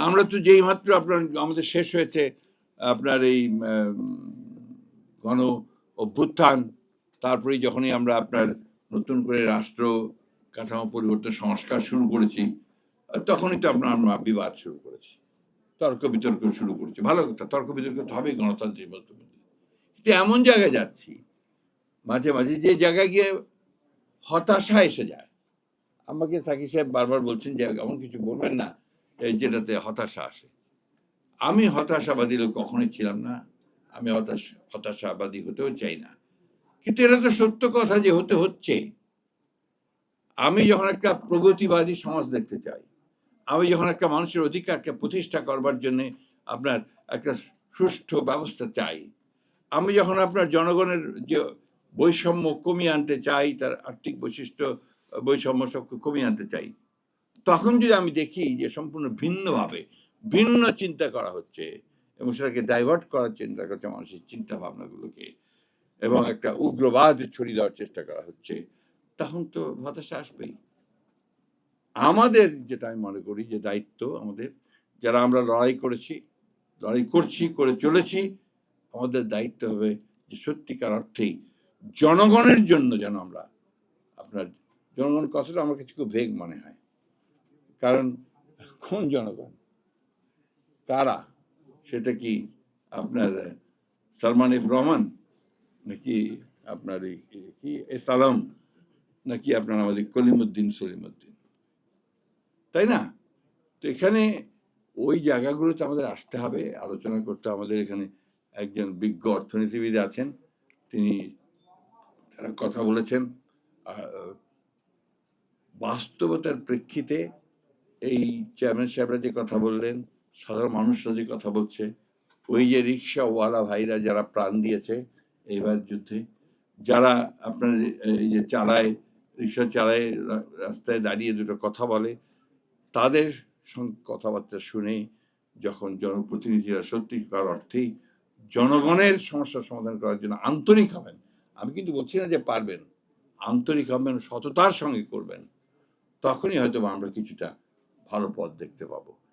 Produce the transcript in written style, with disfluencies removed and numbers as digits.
আমরা তো যেই মাত্র আপনার আমাদের শেষ হয়েছে আপনার এই গণ অভ্যুত্থান, তারপরেই যখনই আমরা আপনার নতুন করে রাষ্ট্র কাঠামো পরিবর্তন সংস্কার শুরু করেছি, তখনই তো আমরা বিবাদ শুরু করেছি, তর্ক বিতর্ক শুরু করেছি। ভালো কথা, তর্ক বিতর্ক তো হবেই গণতান্ত্রিক মধ্যে। কিন্তু এমন জায়গায় যাচ্ছি মাঝে মাঝে যে জায়গায় গিয়ে হতাশা এসে যায়। আমাকে সাকিব সাহেব বারবার বলছেন যে এমন কিছু বলবেন না যেটাতে হতাশা আসে। আমি হতাশাবাদী লোক কখনোই ছিলাম না, আমি হতাশাবাদী হতেও চাই না, কিন্তু এটা তো সত্য কথা যে হতে হচ্ছে। আমি যখন একটা প্রগতিবাদী সমাজ দেখতে চাই, আমি যখন একটা মানুষের অধিকারকে প্রতিষ্ঠা করবার জন্য আপনার একটা সুষ্ঠু ব্যবস্থা চাই, আমি যখন আপনার জনগণের যে বৈষম্য কমিয়ে আনতে চাই, তার আর্থিক বৈশিষ্ট্য বৈষম্য সবকে কমিয়ে আনতে চাই, তখন যদি আমি দেখি যে সম্পূর্ণ ভিন্নভাবে ভিন্ন চিন্তা করা হচ্ছে এবং সেটাকে ডাইভার্ট করার চিন্তা করছে মানুষের চিন্তা ভাবনাগুলোকে, এবং একটা উগ্রবাদ ছড়িয়ে দেওয়ার চেষ্টা করা হচ্ছে, তখন তো হতাশা আসবেই। আমাদের যেটা আমি মনে করি যে দায়িত্ব আমাদের, যারা আমরা লড়াই করেছি, লড়াই করছি, করে চলেছি, আমাদের দায়িত্ব হবে যে সত্যিকার অর্থেই জনগণের জন্য যেন আমরা আপনার জনগণ কথাটা আমার কাছে খুব ভেগ মনে হয়। কারণ কোন জনগণ, কারা? সেটা কি আপনার সালমান এফ রহমান, নাকি আপনার কি সালাম, নাকি আপনার আমাদের কলিমুদ্দিন সলিমুদ্দিন, তাই না? তো এখানে ওই জায়গাগুলোতে আমাদের আসতে হবে, আলোচনা করতে। আমাদের এখানে একজন বিজ্ঞ অর্থনীতিবিদ আছেন, তিনি তারা কথা বলেছেন বাস্তবতার প্রেক্ষিতে। এই চেয়ারম্যান সাহেবরা যে কথা বললেন, সাধারণ মানুষরা যে কথা বলছে, ওই যে রিক্সাওয়ালা ভাইরা যারা প্রাণ দিয়েছে এইবার যুদ্ধে, যারা আপনার এই যে চালায়, রিক্সা চালায়, রাস্তায় দাঁড়িয়ে দুটো কথা বলে, তাদের কথাবার্তা শুনে যখন জনপ্রতিনিধিরা সত্যিকার অর্থেই জনগণের সমস্যার সমাধান করার জন্য আন্তরিক হবেন, আমি কিন্তু বলছি না যে পারবেন, আন্তরিক হবেন, সততার সঙ্গে করবেন, তখনই হয়তো আমরা কিছুটা ভালো পথ দেখতে পাবো।